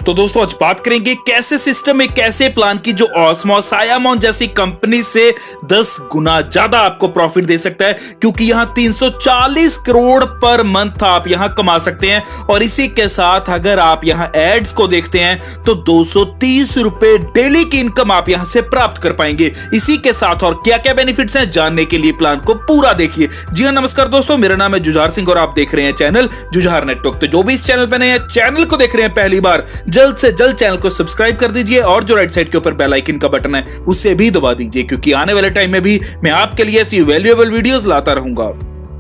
तो दोस्तों आज बात करेंगे कैसे सिस्टम एक ऐसे प्लान की जो ऑस्मोस सायामॉन जैसी कंपनी से 10 गुना ज्यादा आपको प्रॉफिट दे सकता है, क्योंकि यहां 340 करोड़ पर मंथ आप यहां कमा सकते हैं। और इसी के साथ अगर आप यहां एड्स को देखते हैं तो 230 रुपए डेली की इनकम आप यहां से प्राप्त कर पाएंगे। इसी के साथ और क्या क्या बेनिफिट्स हैं जानने के लिए प्लान को पूरा देखिए। जी हां, नमस्कार दोस्तों, मेरा नाम है जुझार सिंह और आप देख रहे हैं चैनल जुझार नेटवर्क। तो जो भी इस चैनल पर नए हैं, चैनल को देख रहे हैं पहली बार, जल्द से जल्द चैनल को सब्सक्राइब कर दीजिए और जो राइट साइड के ऊपर बेल आइकन का बटन है उसे भी दबा दीजिए, क्योंकि आने वाले टाइम में भी मैं आपके लिए ऐसी वैल्यूएबल वीडियोस लाता रहूंगा।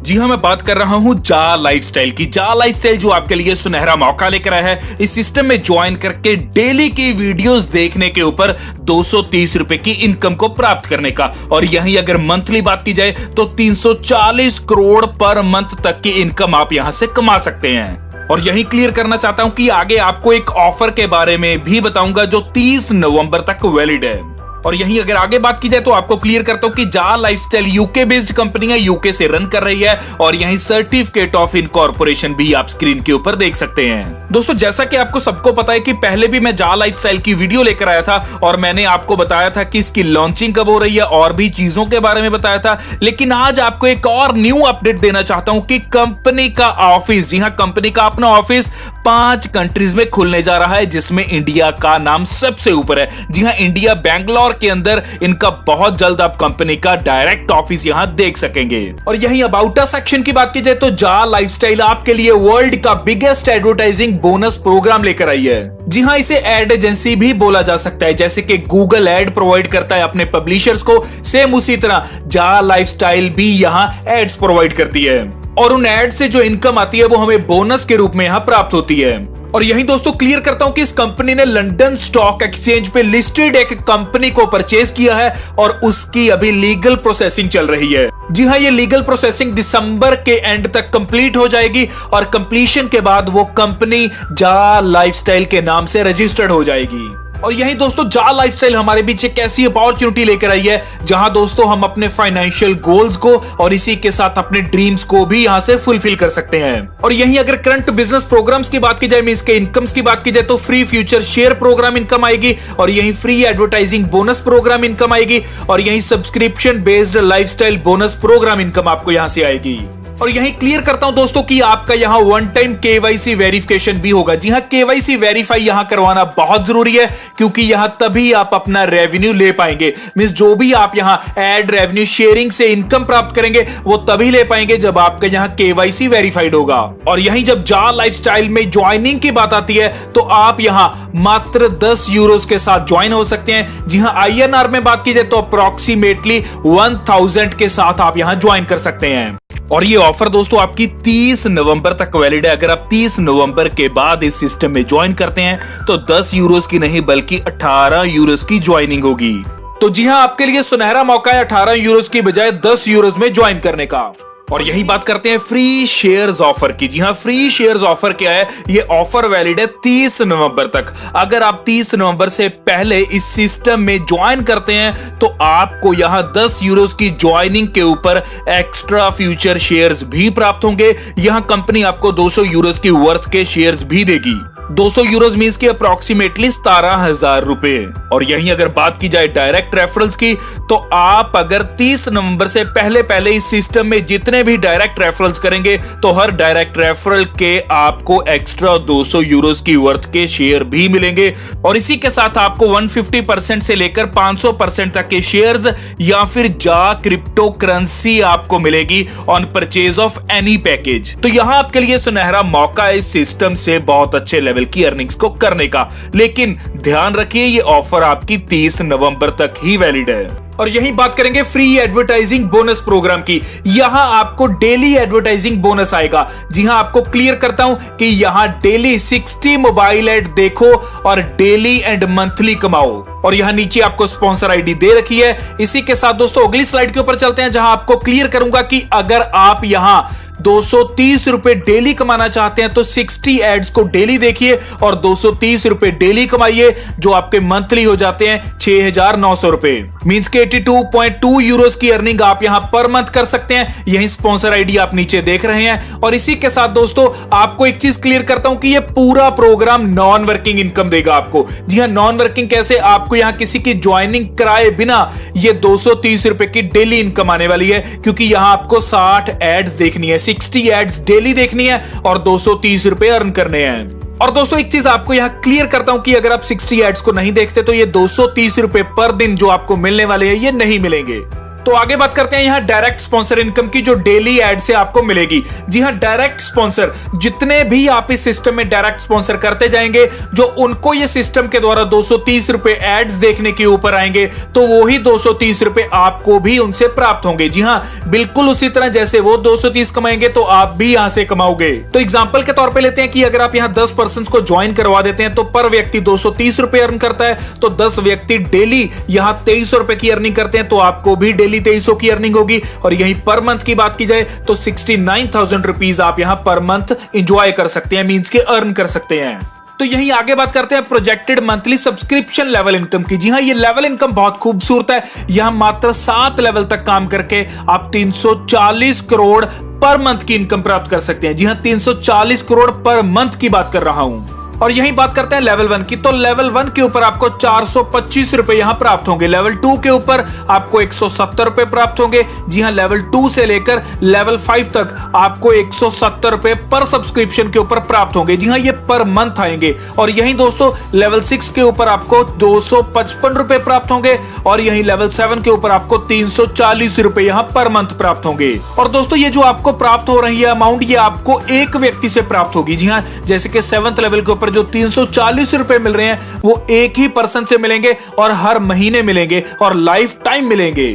जी हां, मैं बात कर रहा हूं जा लाइफस्टाइल की। जा लाइफस्टाइल जो आपके लिए सुनहरा मौका लेकर आया है इस सिस्टम में ज्वाइन करके डेली की वीडियोस देखने के ऊपर 230 रुपए की इनकम को प्राप्त करने का। और यहीं अगर मंथली बात की जाए तो 340 करोड़ पर मंथ तक की इनकम आप यहां से कमा सकते हैं। और यही क्लियर करना चाहता हूं कि आगे आपको एक ऑफर के बारे में भी बताऊंगा जो 30 नवंबर तक वैलिड है। और यहीं अगर आगे बात की जाए तो आपको क्लियर करता हूं कि जा लाइफस्टाइल यूके बेस्ड कंपनी है, यूके से रन कर रही है। और यहीं सर्टिफिकेट ऑफ इनकॉर्पोरेशन भी आप स्क्रीन के ऊपर देख सकते हैं। दोस्तों जैसा कि आपको सबको पता है कि पहले भी मैं जा लाइफस्टाइल की वीडियो लेकर आया था और मैंने आपको बताया था कि इसकी लॉन्चिंग कब हो रही है और भी चीजों के बारे में बताया था। लेकिन आज आपको एक और न्यू अपडेट देना चाहता हूं कि कंपनी का ऑफिस, जी हां, कंपनी का अपना ऑफिस 5 कंट्रीज में खुलने जा रहा है, जिसमें इंडिया का नाम सबसे ऊपर है। जी हां, इंडिया बैंगलोर के अंदर इनका बहुत जल्द आप कंपनी का डायरेक्ट ऑफिस यहां देख सकेंगे। और यहीं अबाउट अस सेक्शन की बात की जाए तो जा लाइफस्टाइल आपके लिए वर्ल्ड का बिगेस्ट एडवर्टाइजिंग बोनस प्रोग्राम लेकर आई है। जी हां, इसे एड एजेंसी भी बोला जा सकता है। जैसे कि गूगल एड प्रोवाइड करता है अपने पब्लिशर्स को, सेम उसी तरह जा लाइफस्टाइल भी यहां एड्स प्रोवाइड करती है। और उन एड से जो इनकम आती है वो हमें बोनस के रूप में यहां प्राप्त होती है। और यही दोस्तों क्लियर करता हूं कि इस कंपनी ने लंदन स्टॉक एक्सचेंज पे लिस्टेड एक कंपनी को परचेज किया है और उसकी अभी लीगल प्रोसेसिंग चल रही है। जी हां, ये लीगल प्रोसेसिंग दिसंबर के एंड तक कंप्लीट हो जाएगी और कंप्लीशन के बाद वो कंपनी जा लाइफस्टाइल के नाम से रजिस्टर्ड हो जाएगी। और यही दोस्तों जा लाइफस्टाइल हमारे बीच एक ऐसी अपॉर्चुनिटी लेकर आई है जहां दोस्तों हम अपने फाइनेंशियल गोल्स को और इसी के साथ अपने ड्रीम्स को भी यहां से फुलफिल कर सकते हैं। और यही अगर करंट बिजनेस प्रोग्राम्स की बात की जाए, मींस के इनकम्स की बात की जाए, तो free future share programme income आएगी और यही free advertising bonus programme income आएगी और यही subscription based lifestyle bonus programme income आपको यहां से आएगी। और यही क्लियर करता हूं दोस्तों कि आपका यहां वन टाइम केवाईसी वेरिफिकेशन भी होगा। जी हां, केवाईसी वेरीफाई यहां करवाना बहुत जरूरी है, क्योंकि यहां तभी आप अपना रेवेन्यू ले पाएंगे। मींस जो भी आप यहां एड रेवेन्यू शेयरिंग से इनकम प्राप्त करेंगे वो तभी ले पाएंगे जब आपका यहां केवाईसी वेरीफाइड होगा। और यही जब जा लाइफस्टाइल में ज्वाइनिंग की बात आती है तो आप यहां मात्र 10 यूरोज के साथ ज्वाइन हो सकते हैं। जी हां, INR में बात की जाए तो अप्रोक्सीमेटली 1000 के साथ आप यहां ज्वाइन कर सकते हैं। और ये ऑफर दोस्तों आपकी 30 नवंबर तक वैलिड है। अगर आप 30 नवंबर के बाद इस सिस्टम में ज्वाइन करते हैं तो 10 यूरोज की नहीं बल्कि 18 यूरोज की ज्वाइनिंग होगी। तो जी हां, आपके लिए सुनहरा मौका है 18 यूरोज की बजाय 10 यूरोज में ज्वाइन करने का। और यही बात करते हैं फ्री शेयर्स ऑफर की। जी हां, फ्री शेयर्स ऑफर क्या है? ये ऑफर वैलिड है 30 नवंबर तक। अगर आप 30 नवंबर से पहले इस सिस्टम में ज्वाइन करते हैं तो आपको यहां 10 यूरोज की ज्वाइनिंग के ऊपर एक्स्ट्रा फ्यूचर शेयर्स भी प्राप्त होंगे। यहां कंपनी आपको 200 यूरोज की वर्थ के शेयर्स भी देगी। 200 यूरोज मींस की अप्रोक्सीमेटली 17,000 रुपए। और यहीं अगर बात की जाए डायरेक्ट रेफरल्स की तो आप अगर 30 नवंबर से पहले इस सिस्टम में जितने भी डायरेक्ट रेफरल्स करेंगे तो हर डायरेक्ट रेफरल के आपको एक्स्ट्रा 200 यूरोज की वर्थ के शेयर भी मिलेंगे। और इसी के साथ आपको 150% से लेकर 500% तक के शेयर्स या फिर जा क्रिप्टो करेंसी आपको मिलेगी on purchase of any package. तो यहां आपके लिए सुनहरा मौका है इस सिस्टम से बहुत अच्छे लेवल की अर्निंग्स को करने का। लेकिन ध्यान रखिए ये ऑफर आपकी 30 नवंबर तक ही वैलिड है। और यही बात करेंगे फ्री एडवर्टाइजिंग बोनस प्रोग्राम की। यहां आपको डेली एडवर्टाइजिंग बोनस आएगा। जी हां, आपको क्लियर करता हूं कि यहां डेली 60 मोबाइल एड देखो और डेली एंड मंथली कमाओ। और यहाँ नीचे आपको स्पॉन्सर आईडी दे रखी है। इसी के साथ दोस्तों अगली स्लाइड के ऊपर चलते हैं, जहां आपको क्लियर करूंगा कि अगर आप यहां 230 रुपए डेली कमाना चाहते हैं तो 60 एड्स को डेली देखिए और 230 रुपए डेली कमाइए, जो आपके मंथली हो जाते हैं 6,900 रुपए। मींस के 82.2 यूरोस की अर्निंग आप यहां पर मंथ कर सकते हैं। यही स्पॉन्सर आईडी आप नीचे देख रहे हैं। और इसी के साथ दोस्तों आपको एक चीज क्लियर करता हूं कि ये पूरा प्रोग्राम नॉन वर्किंग इनकम देगा आपको। जी हां, नॉन वर्किंग कैसे? आपको यहां किसी की ज्वाइनिंग कराए बिना ये 230 रुपए की डेली इनकम आने वाली है, क्योंकि यहां आपको 60 एड्स देखनी है, 60 एड्स डेली देखनी है और 230 रुपए अर्न करने हैं। और दोस्तों एक चीज आपको यहां क्लियर करता हूं कि अगर आप 60 एड्स को नहीं देखते तो ये 230 रुपए पर दिन जो आपको मिलने वाले हैं ये नहीं मिलेंगे। तो आगे बात करते हैं यहां डायरेक्ट स्पॉन्सर इनकम की, जो डेली एड से आपको मिलेगी। जी हां, डायरेक्ट स्पॉन्सर, जितने भी आप इस सिस्टम में डायरेक्ट स्पॉन्सर करते जाएंगे, जो उनको ये सिस्टम के द्वारा 230 रुपए एड्स देखने के ऊपर आएंगे, तो वही 230 रुपए आपको भी उनसे प्राप्त होंगे। जी हां, बिल्कुल उसी तरह जैसे वो 230 कमाएंगे तो आप भी यहां से कमाओगे। तो एग्जांपल के तौर पे लेते हैं कि अगर आप यहां 10 पर्सन को ज्वाइन करवा देते हैं तो पर व्यक्ति 230 रुपए अर्न करता है, तो 10 व्यक्ति डेली यहां 2300 रुपए की अर्निंग करते हैं, तो आपको भी डेली 2300 की अर्निंग होगी। और यहीं पर मंथ की बात की जाए तो 69,000 रुपीज आप यहां पर मंथ एंजॉय कर सकते हैं, मींस के अर्न कर सकते हैं। तो यहीं आगे बात करते हैं projected monthly subscription level income की। जी हां, ये लेवल इनकम बहुत खूबसूरत है। यहां मात्र 7 लेवल तक काम करके आप 340 करोड़ पर मंथ की इनकम प्राप्त कर सकते हैं। जी हां, 340 करोड़ पर मंथ की बात कर रहा हूं। और यही बात करते हैं लेवल 1 की, तो लेवल 1 के ऊपर आपको 425 रुपए यहां प्राप्त होंगे। लेवल 2 के ऊपर आपको 170 रुपए प्राप्त होंगे। जी हां, लेवल 2 से लेकर लेवल 5 तक आपको 170 रुपए पर सब्सक्रिप्शन के ऊपर प्राप्त होंगे। जी हां, ये पर मंथ आएंगे। और यही दोस्तों लेवल 6 के ऊपर आपको 255 रुपए प्राप्त होंगे और यही लेवल 7 के ऊपर आपको 340 रुपए यहां पर मंथ प्राप्त होंगे। और दोस्तों ये जो आपको प्राप्त हो रही है अमाउंट, ये आपको एक व्यक्ति से प्राप्त होगी। जी हां, जैसे कि 7th लेवल के ऊपर जो 340 रुपए मिल रहे हैं वो एक ही पर्सन से मिलेंगे और हर महीने मिलेंगे और लाइफ टाइम मिलेंगे।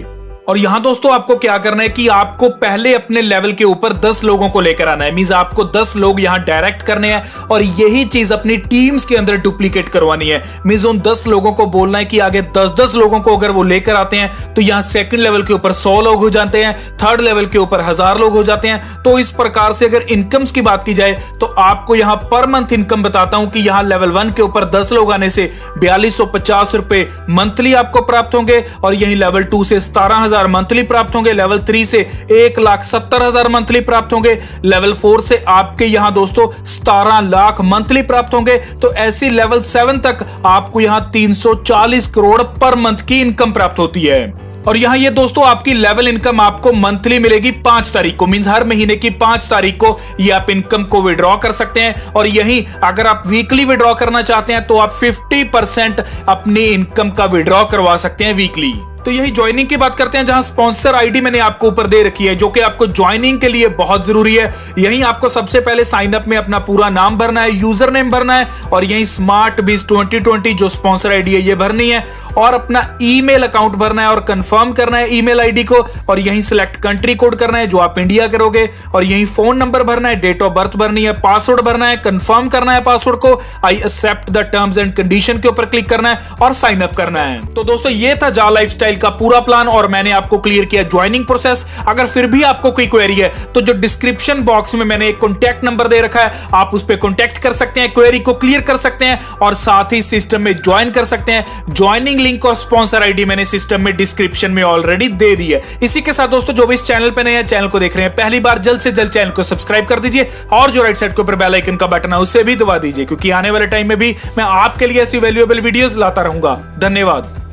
और यहां दोस्तों आपको क्या करना है कि आपको पहले अपने लेवल के ऊपर 10 लोगों को लेकर आना है। मींस आपको 10 लोग यहां डायरेक्ट करने हैं और यही चीज अपनी टीम्स के अंदर डुप्लीकेट करवानी है। मींस उन 10 लोगों को बोलना है कि आगे 10-10 लोगों को अगर वो लेकर आते हैं तो यहां सेकंड लेवल के ऊपर 100 लोग हो जाते हैं, थर्ड लेवल के ऊपर 1000 लोग हो जाते हैं। तो इस प्रकार से अगर इनकम्स की बात की जाए तो आपको यहां पर मंथ इनकम बताता हूं कि यहां लेवल 1 के ऊपर 10 लोग आने से 4250 रुपए मंथली आपको प्राप्त होंगे और यही लेवल 2 से 17,000 मंथली प्राप्त होंगे। लेवल 3 से 1,70,000 मंथली प्राप्त होंगे। लेवल 4 से आपके यहां दोस्तों 17 लाख मंथली प्राप्त होंगे। तो ऐसी लेवल 7 तक आपको यहां 340 करोड़ पर मंथ की इनकम प्राप्त होती है। और यहां ये दोस्तों आपकी लेवल इनकम आपको मंथली मिलेगी 5 तारीख को। मींस हर महीने की 5 तारीख को ये आप इनकम को विड्रॉ कर सकते हैं। और यही अगर आप वीकली विड्रॉ करना चाहते हैं तो आप 50% अपनी इनकम का विड्रॉ करवा सकते हैं वीकली। तो यही ज्वाइनिंग की बात करते हैं, जहां स्पॉन्सर आईडी मैंने आपको ऊपर दे रखी है, जो कि आपको ज्वाइनिंग के लिए बहुत जरूरी है। यही आपको सबसे पहले साइन अप में अपना पूरा नाम भरना है, यूजर नेम भरना है और यही स्मार्ट बीज 2020 जो स्पॉन्सर आईडी है ये भरनी है और अपना ईमेल अकाउंट भरना है और कंफर्म करना है ईमेल आईडी को। और यही सिलेक्ट कंट्री कोड करना है जो आप इंडिया करोगे और यही फोन नंबर भरना है, डेट ऑफ बर्थ भरनी है, पासवर्ड भरना है, कंफर्म करना है पासवर्ड को, I accept the terms and condition के ऊपर क्लिक करना है और साइन अप करना है। तो दोस्तों ये था जा लाइफस्टाइल का पूरा प्लान और मैंने आपको क्लियर किया ज्वाइनिंग प्रोसेस। अगर फिर भी आपको कोई क्वेरी है तो जो डिस्क्रिप्शन बॉक्स में मैंने एक कॉन्टैक्ट नंबर दे रखा है, आप उस पर कॉन्टैक्ट कर सकते हैं, क्वेरी को क्लियर कर सकते हैं और साथ ही सिस्टम में ज्वाइन कर सकते हैं। ज्वाइनिंग लिंक और स्पॉन्सर आईडी मैंने सिस्टम में डिस्क्रिप्शन में ऑलरेडी दे दी है। इसी के साथ दोस्तों जो भी इस चैनल पे नए हैं, चैनल को देख रहे हैं पहली बार, जल्द से जल्द चैनल को सब्सक्राइब कर दीजिए और जो राइट साइड के ऊपर बेल आइकन का बटन है उसे भी दबा दीजिए, क्योंकि आने वाले टाइम में भी मैं आपके लिए ऐसी वैल्यूएबल वीडियोस लाता रहूंगा। धन्यवाद।